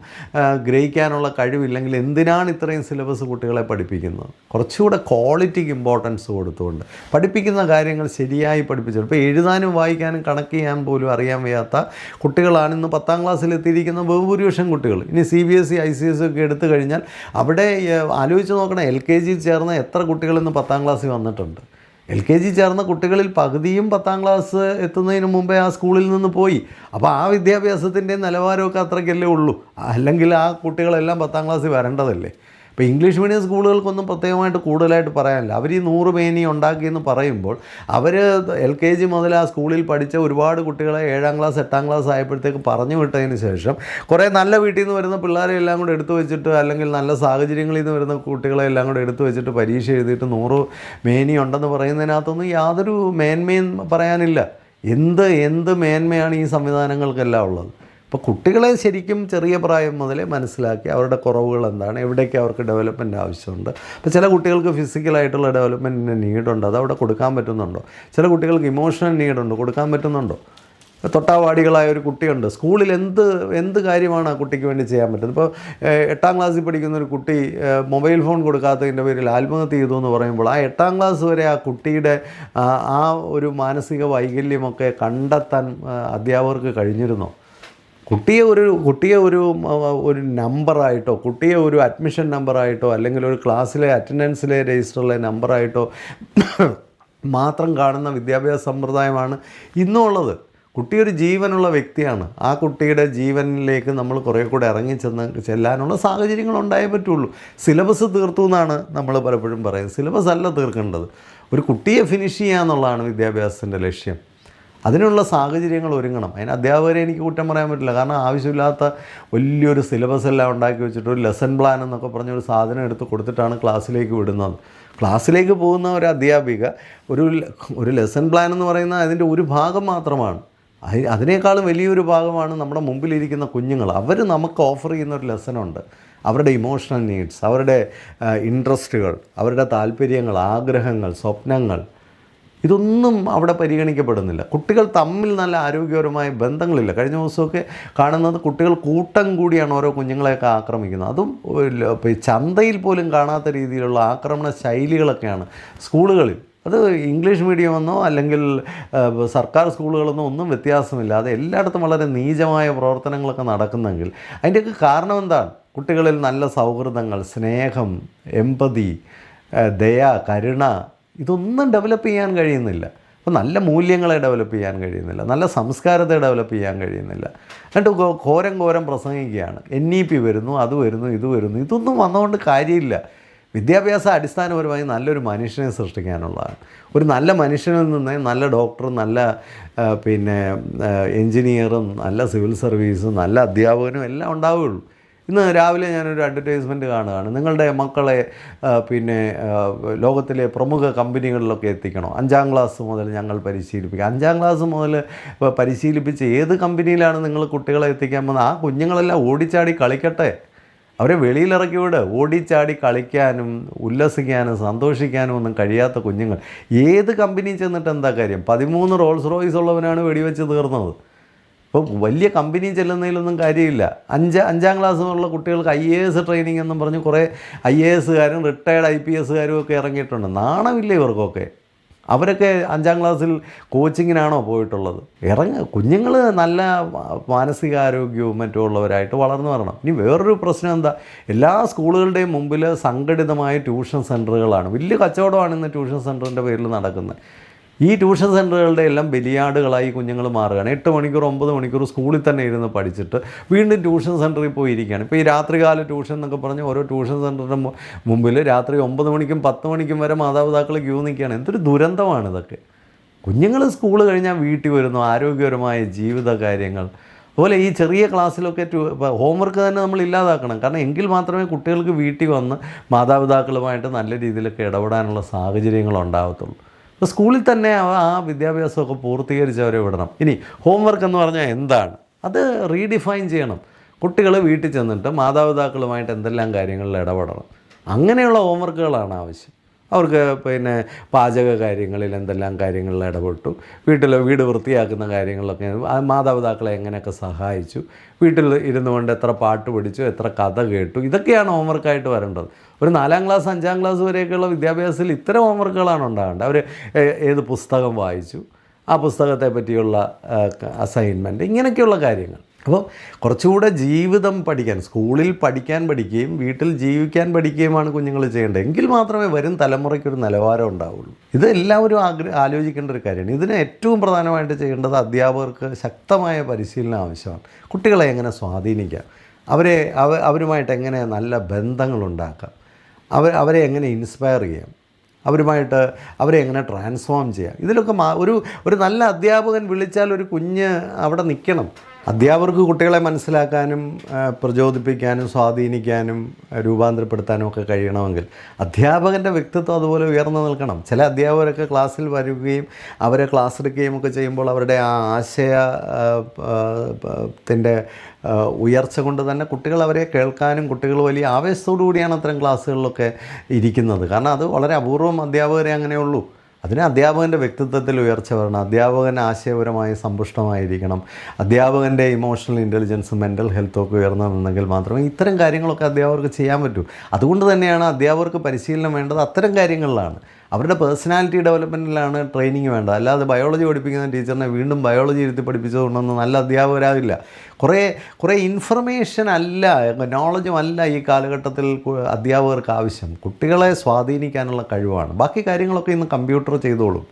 ഗ്രഹിക്കാനുള്ള കഴിവില്ലെങ്കിൽ എന്തിനാണ് ഇത്രയും സിലബസ് കുട്ടികളെ പഠിപ്പിക്കുന്നത്? കുറച്ചുകൂടെ ക്വാളിറ്റിക്ക് ഇമ്പോർട്ടൻസ് കൊടുത്തുകൊണ്ട് പഠിപ്പിക്കുന്ന കാര്യങ്ങൾ ശരിയായി പഠിപ്പിച്ചു. ഇപ്പോൾ എഴുതാനും വായിക്കാനും കണക്ക് ചെയ്യാൻ പോലും അറിയാൻ വയ്യാത്ത കുട്ടികളാണ് ഇന്ന് 10ാം ക്ലാസ്സിലെത്തിയിരിക്കുന്ന ബഹുഭൂരിപക്ഷം കുട്ടികൾ. ഇനി CBSE ICSE ഒക്കെ എടുത്തു കഴിഞ്ഞാൽ അവിടെ ആലോചിച്ച് നോക്കണം, LKG ചേർന്ന എത്ര കുട്ടികൾ ഇന്ന് 10ാം ക്ലാസ്സിൽ വന്നിട്ടുണ്ട്. LKG ചേർന്ന കുട്ടികളിൽ പകുതിയും 10ാം ക്ലാസ് എത്തുന്നതിന് മുമ്പേ ആ സ്കൂളിൽ നിന്ന് പോയി. അപ്പോൾ ആ വിദ്യാഭ്യാസത്തിൻ്റെ നിലവാരമൊക്കെ അത്രയ്ക്കല്ലേ ഉള്ളൂ. അല്ലെങ്കിൽ ആ കുട്ടികളെല്ലാം 10ാം ക്ലാസ്സിൽ വരേണ്ടതല്ലേ. ഇപ്പോൾ ഇംഗ്ലീഷ് മീഡിയം സ്കൂളുകൾക്കൊന്നും പ്രത്യേകമായിട്ട് കൂടുതലായിട്ട് പറയാനില്ല. അവർ ഈ 100 മേനി ഉണ്ടാക്കിയെന്ന് പറയുമ്പോൾ അവർ LKG മുതൽ ആ സ്കൂളിൽ പഠിച്ച ഒരുപാട് കുട്ടികളെ 7ാം ക്ലാസ് 8ാം ക്ലാസ് ആയപ്പോഴത്തേക്ക് പറഞ്ഞു വിട്ടതിന് ശേഷം കുറേ നല്ല വീട്ടിൽ നിന്ന് വരുന്ന പിള്ളേരെ എല്ലാം കൂടെ എടുത്തു വെച്ചിട്ട്, അല്ലെങ്കിൽ നല്ല സാഹചര്യങ്ങളിൽ നിന്ന് വരുന്ന കുട്ടികളെ എല്ലാം കൂടെ എടുത്തു വെച്ചിട്ട് പരീക്ഷ എഴുതിയിട്ട് 100 മേനി ഉണ്ടെന്ന് പറയുന്നതിനകത്തൊന്നും യാതൊരു മേന്മയും പറയാനില്ല. എന്ത് മേന്മയാണ് ഈ സംവിധാനങ്ങൾക്കെല്ലാം ഉള്ളത്? അപ്പോൾ കുട്ടികളെ ശരിക്കും ചെറിയ പ്രായം മുതലേ മനസ്സിലാക്കി അവരുടെ കുറവുകൾ എന്താണ്, എവിടേക്ക് അവർക്ക് ഡെവലപ്മെൻറ്റ് ആവശ്യമുണ്ട്. അപ്പോൾ ചില കുട്ടികൾക്ക് ഫിസിക്കലായിട്ടുള്ള ഡെവലപ്മെൻറ്റിന് നീഡുണ്ട്, അതവിടെ കൊടുക്കാൻ പറ്റുന്നുണ്ടോ? ചില കുട്ടികൾക്ക് ഇമോഷണൽ നീഡുണ്ട്, കൊടുക്കാൻ പറ്റുന്നുണ്ടോ? തൊട്ടാവാടികളായ ഒരു കുട്ടിയുണ്ട്, സ്കൂളിൽ എന്ത് കാര്യമാണ് ആ കുട്ടിക്ക് വേണ്ടി ചെയ്യാൻ പറ്റുന്നത്? ഇപ്പോൾ 8ാം ക്ലാസ്സിൽ പഠിക്കുന്ന ഒരു കുട്ടി മൊബൈൽ ഫോൺ കൊടുക്കാത്തതിൻ്റെ പേരിൽ ആത്മഹത്യ ചെയ്തു എന്ന് പറയുമ്പോൾ ആ 8ാം ക്ലാസ് വരെ ആ കുട്ടിയുടെ ആ ഒരു മാനസിക വൈകല്യമൊക്കെ കണ്ടെത്താൻ അധ്യാപകർക്ക് കഴിഞ്ഞിരുന്നോ? കുട്ടിയെ ഒരു നമ്പറായിട്ടോ, കുട്ടിയെ ഒരു അഡ്മിഷൻ നമ്പറായിട്ടോ, അല്ലെങ്കിൽ ഒരു ക്ലാസ്സിലെ അറ്റൻഡൻസിലെ രജിസ്റ്ററിലെ നമ്പറായിട്ടോ മാത്രം കാണുന്ന വിദ്യാഭ്യാസ സമ്പ്രദായമാണ് ഇന്നുള്ളത്. കുട്ടി ഒരു ജീവനുള്ള വ്യക്തിയാണ്. ആ കുട്ടിയുടെ ജീവനിലേക്ക് നമ്മൾ കുറേ കൂടെ ചെല്ലാനുള്ള സാഹചര്യങ്ങൾ ഉണ്ടായേ പറ്റുള്ളൂ. സിലബസ് തീർത്തു എന്നാണ് നമ്മൾ പലപ്പോഴും പറയുന്നത്. സിലബസ് അല്ല തീർക്കേണ്ടത്. ഒരു കുട്ടിയെ ഫിനിഷ് ചെയ്യുക എന്നുള്ളതാണ് വിദ്യാഭ്യാസത്തിൻ്റെ ലക്ഷ്യം. അതിനുള്ള സാഹചര്യങ്ങൾ ഒരുങ്ങണം. അതിന് അധ്യാപകരെ എനിക്ക് കുറ്റം പറയാൻ പറ്റില്ല. കാരണം ആവശ്യമില്ലാത്ത വലിയൊരു സിലബസ് എല്ലാം ഉണ്ടാക്കി വെച്ചിട്ട് ഒരു ലെസൺ പ്ലാൻ എന്നൊക്കെ പറഞ്ഞൊരു സാധനം എടുത്ത് കൊടുത്തിട്ടാണ് ക്ലാസ്സിലേക്ക് വിടുന്നത്. ക്ലാസ്സിലേക്ക് പോകുന്ന ഒരു അധ്യാപിക ഒരു ലെസൺ പ്ലാൻ എന്ന് പറയുന്നത് അതിൻ്റെ ഒരു ഭാഗം മാത്രമാണ്. അതിനേക്കാളും വലിയൊരു ഭാഗമാണ് നമ്മുടെ മുമ്പിലിരിക്കുന്ന കുഞ്ഞുങ്ങൾ. അവർ നമുക്ക് ഓഫർ ചെയ്യുന്ന ഒരു ലെസനുണ്ട്. അവരുടെ ഇമോഷണൽ നീഡ്സ്, അവരുടെ ഇൻട്രസ്റ്റുകൾ, അവരുടെ താല്പര്യങ്ങൾ, ആഗ്രഹങ്ങൾ, സ്വപ്നങ്ങൾ, ഇതൊന്നും അവിടെ പരിഗണിക്കപ്പെടുന്നില്ല. കുട്ടികൾ തമ്മിൽ നല്ല ആരോഗ്യപരമായ ബന്ധങ്ങളില്ല. കഴിഞ്ഞ ദിവസമൊക്കെ കാണുന്നത് കുട്ടികൾ കൂട്ടം കൂടിയാണ് ഓരോ കുഞ്ഞുങ്ങളെയൊക്കെ ആക്രമിക്കുന്നത്. അതും ചന്തയിൽ പോലും കാണാത്ത രീതിയിലുള്ള ആക്രമണ ശൈലികളൊക്കെയാണ് സ്കൂളുകളിൽ. അത് ഇംഗ്ലീഷ് മീഡിയമെന്നോ അല്ലെങ്കിൽ സർക്കാർ സ്കൂളുകളെന്നോ ഒന്നും വ്യത്യാസമില്ലാതെ എല്ലായിടത്തും വളരെ നീചമായ പ്രവർത്തനങ്ങളൊക്കെ നടക്കുന്നെങ്കിൽ അതിൻ്റെയൊക്കെ കാരണം എന്താണ്? കുട്ടികളിൽ നല്ല സൗഹൃദങ്ങൾ, സ്നേഹം, എമ്പതി, ദയ, കരുണ, ഇതൊന്നും ഡെവലപ്പ് ചെയ്യാൻ കഴിയുന്നില്ല. അപ്പോൾ നല്ല മൂല്യങ്ങളെ ഡെവലപ്പ് ചെയ്യാൻ കഴിയുന്നില്ല, നല്ല സംസ്കാരത്തെ ഡെവലപ്പ് ചെയ്യാൻ കഴിയുന്നില്ല. എന്നിട്ട് ഘോരം പ്രസംഗിക്കുകയാണ്. NEP വരുന്നു, അത് വരുന്നു, ഇത് വരുന്നു. ഇതൊന്നും വന്നുകൊണ്ട് കാര്യമില്ല. വിദ്യാഭ്യാസം അടിസ്ഥാനപരമായി നല്ലൊരു മനുഷ്യനെ സൃഷ്ടിക്കാനുള്ളതാണ്. ഒരു നല്ല മനുഷ്യനിൽ നിന്ന് നല്ല ഡോക്ടറും നല്ല എൻജിനീയറും നല്ല സിവിൽ സർവീസും നല്ല അധ്യാപകനും എല്ലാം ഉണ്ടാവുകയുള്ളൂ. ഇന്ന് രാവിലെ ഞാനൊരു അഡ്വർടൈസ്മെൻറ്റ് കാണുകയാണ്. നിങ്ങളുടെ മക്കളെ ലോകത്തിലെ പ്രമുഖ കമ്പനികളിലൊക്കെ എത്തിക്കണം. 5ാം ക്ലാസ് മുതൽ ഞങ്ങൾ പരിശീലിപ്പിക്കുക. 5ാം ക്ലാസ് മുതൽ പരിശീലിപ്പിച്ച് ഏത് കമ്പനിയിലാണ് നിങ്ങൾ കുട്ടികളെ എത്തിക്കാൻ പോകുന്നത്? ആ കുഞ്ഞുങ്ങളെല്ലാം ഓടിച്ചാടി കളിക്കട്ടെ. അവരെ വെളിയിലിറക്കി വിട്. ഓടിച്ചാടി കളിക്കാനും ഉല്ലസിക്കാനും സന്തോഷിക്കാനും ഒന്നും കഴിയാത്ത കുഞ്ഞുങ്ങൾ ഏത് കമ്പനിയിൽ ചെന്നിട്ട് എന്താ കാര്യം? 13 റോൾസ് റോയ്സ് ഉള്ളവനാണ് വെടിവെച്ച് തീർന്നത്. അപ്പോൾ വലിയ കമ്പനി ചെല്ലുന്നതിലൊന്നും കാര്യമില്ല. 5ാം ക്ലാസ് മുതലുള്ള കുട്ടികൾക്ക് IAS ട്രെയിനിങ് എന്നും പറഞ്ഞ് കുറേ IAS കാരും റിട്ടയർഡ് IPS കാരും ഒക്കെ ഇറങ്ങിയിട്ടുണ്ട്. നാണമില്ല ഇവർക്കൊക്കെ. അവരൊക്കെ 5ാം ക്ലാസ്സിൽ കോച്ചിങ്ങിനാണോ പോയിട്ടുള്ളത്? കുഞ്ഞുങ്ങൾ നല്ല മാനസികാരോഗ്യവും മറ്റുള്ളവരായിട്ട് വളർന്നു വരണം. ഇനി വേറൊരു പ്രശ്നം എന്താ? എല്ലാ സ്കൂളുകളുടെയും മുമ്പിൽ സംഘടിതമായ ട്യൂഷൻ സെൻറ്ററുകളാണ്. വലിയ കച്ചവടമാണ് ഇന്ന് ട്യൂഷൻ സെൻറ്ററിൻ്റെ പേരിൽ നടക്കുന്നത്. ഈ ട്യൂഷൻ സെൻറ്ററുകളുടെ എല്ലാം ബലിയാടുകളായി കുഞ്ഞുങ്ങൾ മാറുകയാണ്. 8 മണിക്കൂർ 9 മണിക്കൂർ സ്കൂളിൽ തന്നെ ഇരുന്ന് പഠിച്ചിട്ട് വീണ്ടും ട്യൂഷൻ സെൻറ്ററിൽ പോയി ഇരിക്കുകയാണ്. ഇപ്പോൾ ഈ രാത്രികാല ട്യൂഷൻ എന്നൊക്കെ പറഞ്ഞ് ഓരോ ട്യൂഷൻ സെൻറ്ററിൻ്റെ മുമ്പിൽ രാത്രി 9 മണിക്കും 10 മണിക്കും വരെ മാതാപിതാക്കൾ ക്യൂ നിൽക്കുകയാണ്. എന്തൊരു ദുരന്തമാണ് ഇതൊക്കെ. കുഞ്ഞുങ്ങൾ സ്കൂൾ കഴിഞ്ഞാൽ വീട്ടിൽ വരുന്നു, ആരോഗ്യപരമായ ജീവിത കാര്യങ്ങൾ. അതുപോലെ ഈ ചെറിയ ക്ലാസ്സിലൊക്കെ ഹോംവർക്ക് തന്നെ നമ്മൾ ഇല്ലാതാക്കണം. കാരണം എങ്കിൽ മാത്രമേ കുട്ടികൾക്ക് വീട്ടിൽ വന്ന് മാതാപിതാക്കളുമായിട്ട് നല്ല രീതിയിലൊക്കെ ഇടപെടാനുള്ള സാഹചര്യങ്ങൾ ഉണ്ടാകത്തുള്ളൂ. അപ്പോൾ സ്കൂളിൽ തന്നെ ആ വിദ്യാഭ്യാസമൊക്കെ പൂർത്തീകരിച്ചവരെ വിടണം. ഇനി ഹോംവർക്ക് എന്ന് പറഞ്ഞാൽ എന്താണ്? അത് റീഡിഫൈൻ ചെയ്യണം. കുട്ടികൾ വീട്ടിൽ ചെന്നിട്ട് മാതാപിതാക്കളുമായിട്ട് എന്തെല്ലാം കാര്യങ്ങളിൽ ഇടപെടണം, അങ്ങനെയുള്ള ഹോംവർക്കുകളാണ് ആവശ്യം. അവർക്ക് പാചക കാര്യങ്ങളിൽ എന്തെല്ലാം കാര്യങ്ങളിൽ ഇടപെട്ടു, വീട് വൃത്തിയാക്കുന്ന കാര്യങ്ങളിലൊക്കെ മാതാപിതാക്കളെ എങ്ങനെയൊക്കെ സഹായിച്ചു, വീട്ടിൽ ഇരുന്നു കൊണ്ട് എത്ര പാട്ട് പഠിച്ചു, എത്ര കഥ കേട്ടു, ഇതൊക്കെയാണ് ഹോംവർക്കായിട്ട് വരേണ്ടത്. ഒരു 4ാം ക്ലാസ് 5ാം ക്ലാസ് വരെയൊക്കെയുള്ള വിദ്യാഭ്യാസത്തിൽ ഇത്തരം ഹോംവർക്കുകളാണ് ഉണ്ടാകേണ്ടത്. അവർ ഏത് പുസ്തകം വായിച്ചു, ആ പുസ്തകത്തെ പറ്റിയുള്ള അസൈൻമെൻറ്റ്, ഇങ്ങനെയൊക്കെയുള്ള കാര്യങ്ങൾ. അപ്പോൾ കുറച്ചുകൂടെ ജീവിതം പഠിക്കാൻ, സ്കൂളിൽ പഠിക്കുകയും വീട്ടിൽ ജീവിക്കാൻ പഠിക്കുകയുമാണ് കുഞ്ഞുങ്ങൾ ചെയ്യേണ്ടത്. എങ്കിൽ മാത്രമേ വരും തലമുറയ്ക്കൊരു നിലവാരം ഉണ്ടാവുള്ളൂ. ഇത് എല്ലാവരും ആലോചിക്കേണ്ട ഒരു കാര്യമാണ്. ഇതിന് ഏറ്റവും പ്രധാനമായിട്ട് ചെയ്യേണ്ടത് അധ്യാപകർക്ക് ശക്തമായ പരിശീലനം ആവശ്യമാണ്. കുട്ടികളെ എങ്ങനെ സ്വാധീനിക്കാം, അവരുമായിട്ട് എങ്ങനെ നല്ല ബന്ധങ്ങളുണ്ടാക്കാം, അവരെ എങ്ങനെ ഇൻസ്പയർ ചെയ്യാം, അവരെ എങ്ങനെ ട്രാൻസ്ഫോം ചെയ്യാം. ഇതിലൊക്കെ ഒരു നല്ല അധ്യാപകൻ വിളിച്ചാൽ ഒരു കുഞ്ഞ് അവിടെ നിൽക്കണം. അധ്യാപകർക്ക് കുട്ടികളെ മനസ്സിലാക്കാനും പ്രചോദിപ്പിക്കാനും സ്വാധീനിക്കാനും രൂപാന്തരപ്പെടുത്താനും ഒക്കെ കഴിയണമെങ്കിൽ അധ്യാപകൻ്റെ വ്യക്തിത്വം അതുപോലെ ഉയർന്നു നിൽക്കണം. ചില അധ്യാപകരൊക്കെ ക്ലാസ്സിൽ വരികയും അവരെ ക്ലാസ് എടുക്കുകയും ഒക്കെ ചെയ്യുമ്പോൾ അവരുടെ ആ ആശയത്തിൻ്റെ ഉയർച്ച കൊണ്ട് തന്നെ കുട്ടികൾ അവരെ കേൾക്കാനും, കുട്ടികൾ വലിയ ആവേശത്തോടു കൂടിയാണ് അത്തരം ക്ലാസ്സുകളിലൊക്കെ ഇരിക്കുന്നത്. കാരണം അത് വളരെ അപൂർവം അധ്യാപകരെ അങ്ങനെയുള്ളൂ. അതിന് അധ്യാപകൻ്റെ വ്യക്തിത്വത്തിൽ ഉയർച്ച വരണം. അധ്യാപകൻ ആശയപരമായി സമ്പുഷ്ടമായിരിക്കണം. അധ്യാപകൻ്റെ ഇമോഷണൽ ഇൻ്റലിജൻസും മെൻ്റൽ ഹെൽത്തൊക്കെ ഉയർന്നതെങ്കിൽ മാത്രമേ ഇത്തരം കാര്യങ്ങളൊക്കെ അധ്യാപകർക്ക് ചെയ്യാൻ പറ്റൂ. അതുകൊണ്ട് തന്നെയാണ് അധ്യാപകർക്ക് പരിശീലനം വേണ്ടത് അത്തരം കാര്യങ്ങളിലാണ്. അവരുടെ പേഴ്സണാലിറ്റി ഡെവലപ്മെൻറ്റിലാണ് ട്രെയിനിങ് വേണ്ടത്. അല്ലാതെ ബയോളജി പഠിപ്പിക്കുന്ന ടീച്ചറിനെ വീണ്ടും ബയോളജി ഇരുത്തി പഠിപ്പിച്ചതുകൊണ്ടൊന്നും നല്ല അധ്യാപകരാകില്ല. കുറേ ഇൻഫർമേഷൻ അല്ല, നോളജും അല്ല ഈ കാലഘട്ടത്തിൽ അധ്യാപകർക്ക് ആവശ്യം. കുട്ടികളെ സ്വാധീനിക്കാനുള്ള കഴിവാണ്. ബാക്കി കാര്യങ്ങളൊക്കെ ഇന്ന് കമ്പ്യൂട്ടർ ചെയ്തോളും.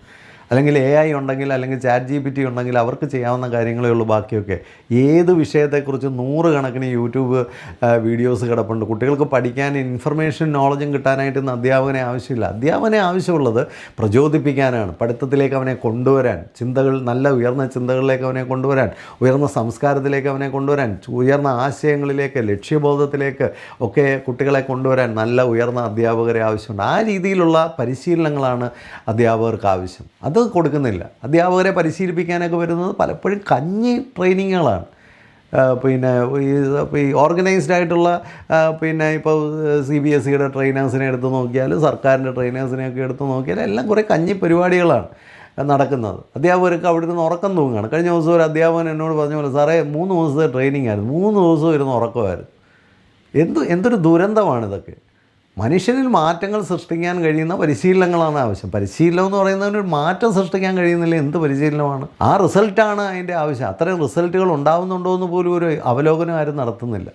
അല്ലെങ്കിൽ AI ഉണ്ടെങ്കിൽ, അല്ലെങ്കിൽ ChatGPT ഉണ്ടെങ്കിൽ അവർക്ക് ചെയ്യാവുന്ന കാര്യങ്ങളേ ഉള്ളൂ. ബാക്കിയൊക്കെ ഏത് വിഷയത്തെക്കുറിച്ച് 100 കണക്കിന് യൂട്യൂബ് വീഡിയോസ് കിടപ്പുണ്ട്. കുട്ടികൾക്ക് പഠിക്കാൻ ഇൻഫർമേഷൻ നോളജും കിട്ടാനായിട്ട് ഇന്ന് അധ്യാപകനെ ആവശ്യമില്ല. അധ്യാപകനെ ആവശ്യമുള്ളത് പ്രചോദിപ്പിക്കാനാണ്, പഠിത്തത്തിലേക്ക് അവനെ കൊണ്ടുവരാൻ, നല്ല ഉയർന്ന ചിന്തകളിലേക്ക് അവനെ കൊണ്ടുവരാൻ, ഉയർന്ന സംസ്കാരത്തിലേക്ക് അവനെ കൊണ്ടുവരാൻ, ഉയർന്ന ആശയങ്ങളിലേക്ക്, ലക്ഷ്യബോധത്തിലേക്ക് ഒക്കെ കുട്ടികളെ കൊണ്ടുവരാൻ നല്ല ഉയർന്ന അധ്യാപകരെ ആവശ്യമുണ്ട്. ആ രീതിയിലുള്ള പരിശീലനങ്ങളാണ് അധ്യാപകർക്ക് ആവശ്യം. അത് കൊടുക്കുന്നില്ല. അധ്യാപകരെ പരിശീലിപ്പിക്കാനൊക്കെ വരുന്നത് പലപ്പോഴും കഞ്ഞി ട്രെയിനിങ്ങുകളാണ്. പിന്നെ ഈ ഓർഗനൈസ്ഡ് ആയിട്ടുള്ള ഇപ്പോൾ CBSEയുടെ ട്രെയിനേഴ്സിനെ എടുത്ത് നോക്കിയാൽ, സർക്കാരിൻ്റെ ട്രെയിനേഴ്സിനെയൊക്കെ എടുത്ത് നോക്കിയാൽ എല്ലാം കുറേ കഞ്ഞി പരിപാടികളാണ് നടക്കുന്നത്. അധ്യാപകർക്ക് അവിടെ നിന്ന് ഉറക്കം തൂങ്ങുകയാണ്. കഴിഞ്ഞ ദിവസം ഒരു അധ്യാപകൻ എന്നോട് പറഞ്ഞ പോലെ, സാറേ 3 ദിവസത്തെ ട്രെയിനിങ് ആയിരുന്നു, 3 ദിവസവും ഇരുന്ന് ഉറക്കമായിരുന്നു. എന്തൊരു ദുരന്തമാണിതൊക്കെ. മനുഷ്യനിൽ മാറ്റങ്ങൾ സൃഷ്ടിക്കാൻ കഴിയുന്ന പരിശീലനങ്ങളാണ് ആവശ്യം. പരിശീലനം എന്ന് പറയുന്നതിന് ഒരു മാറ്റം സൃഷ്ടിക്കാൻ കഴിയുന്നില്ല, എന്ത് പരിശീലനമാണ്? ആ റിസൾട്ടാണ് അതിൻ്റെ ആവശ്യം. അത്രയും റിസൾട്ടുകൾ ഉണ്ടാകുന്നുണ്ടോ എന്ന് പോലും ഒരു അവലോകനം ആരും നടത്തുന്നില്ല.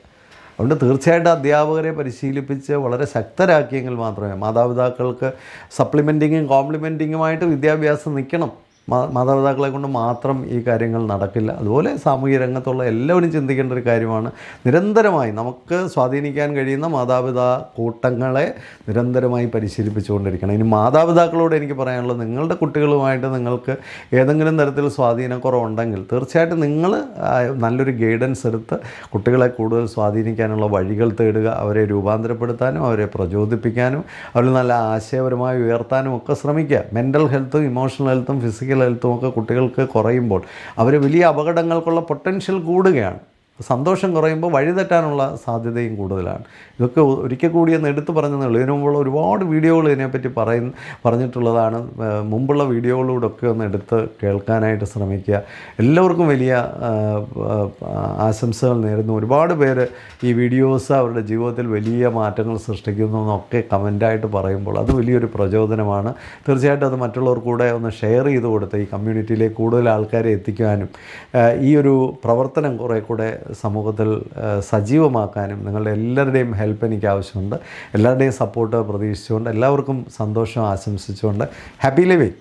അതുകൊണ്ട് തീർച്ചയായിട്ടും അധ്യാപകരെ പരിശീലിപ്പിച്ച് വളരെ ശക്തരാക്കിയെങ്കിൽ മാത്രമേ മാതാപിതാക്കൾക്ക് സപ്ലിമെൻറ്റിങ്ങും കോംപ്ലിമെൻറ്റിങ്ങുമായിട്ട് വിദ്യാഭ്യാസം നിൽക്കണം. മാതാപിതാക്കളെ കൊണ്ട് മാത്രം ഈ കാര്യങ്ങൾ നടക്കില്ല. അതുപോലെ സാമൂഹിക രംഗത്തുള്ള എല്ലാവരും ചിന്തിക്കേണ്ട ഒരു കാര്യമാണ്. നിരന്തരമായി നമുക്ക് സ്വാധീനിക്കാൻ കഴിയുന്ന മാതാപിതാ കൂട്ടങ്ങളെ നിരന്തരമായി പരിശീലിപ്പിച്ചുകൊണ്ടിരിക്കണം. ഇനി മാതാപിതാക്കളോട് എനിക്ക് പറയാനുള്ളത്, നിങ്ങളുടെ കുട്ടികളുമായിട്ട് നിങ്ങൾക്ക് ഏതെങ്കിലും തരത്തിൽ സ്വാധീനക്കുറവുണ്ടെങ്കിൽ തീർച്ചയായിട്ടും നിങ്ങൾ നല്ലൊരു ഗൈഡൻസ് എടുത്ത് കുട്ടികളെ കൂടുതൽ സ്വാധീനിക്കാനുള്ള വഴികൾ തേടുക. അവരെ രൂപാന്തരപ്പെടുത്താനും അവരെ പ്രചോദിപ്പിക്കാനും അവരിൽ നല്ല ആശയപരമായി ഉയർത്താനും ഒക്കെ ശ്രമിക്കുക. മെൻ്റൽ ഹെൽത്തും ഇമോഷണൽ ഹെൽത്തും ഫിസിക്കൽ ഹെൽത്തും ഒക്കെ കുട്ടികൾക്ക് കുറയുമ്പോൾ അവർ വലിയ അപകടങ്ങൾക്കുള്ള പൊട്ടൻഷ്യൽ കൂടുകയാണ്. സന്തോഷം കുറയുമ്പോൾ വഴിതെറ്റാനുള്ള സാധ്യതയും കൂടുതലാണ്. ഇതൊക്കെ ഒരിക്കൽ കൂടി ഒന്ന് എടുത്തു പറഞ്ഞതേ ഉള്ളൂ. ഇതിനു മുമ്പുള്ള ഒരുപാട് വീഡിയോകൾ ഇതിനെപ്പറ്റി പറഞ്ഞിട്ടുള്ളതാണ്. മുമ്പുള്ള വീഡിയോകളിലൂടെയൊക്കെ ഒന്ന് എടുത്ത് കേൾക്കാനായിട്ട് ശ്രമിക്കുക. എല്ലാവർക്കും വലിയ ആശംസകൾ നേരുന്നു. ഒരുപാട് പേര് ഈ വീഡിയോസ് അവരുടെ ജീവിതത്തിൽ വലിയ മാറ്റങ്ങൾ സൃഷ്ടിക്കുന്നു എന്നൊക്കെ കമൻറ്റായിട്ട് പറയുമ്പോൾ അത് വലിയൊരു പ്രചോദനമാണ്. തീർച്ചയായിട്ടും അത് മറ്റുള്ളവർ കൂടെ ഒന്ന് ഷെയർ ചെയ്ത് കൊടുത്ത് ഈ കമ്മ്യൂണിറ്റിയിലേക്ക് കൂടുതൽ ആൾക്കാരെ എത്തിക്കാനും ഈ ഒരു പ്രവർത്തനം കുറേ കൂടെ സമൂഹത്തിൽ സജീവമാക്കാനും നിങ്ങളുടെ എല്ലാവരുടെയും ഹെൽപ്പ് എനിക്ക് ആവശ്യമുണ്ട്. എല്ലാവരുടെയും സപ്പോർട്ട് പ്രതീക്ഷിച്ചുകൊണ്ട് എല്ലാവർക്കും സന്തോഷം ആശംസിച്ചുകൊണ്ട് ഹാപ്പി ലിവിങ്.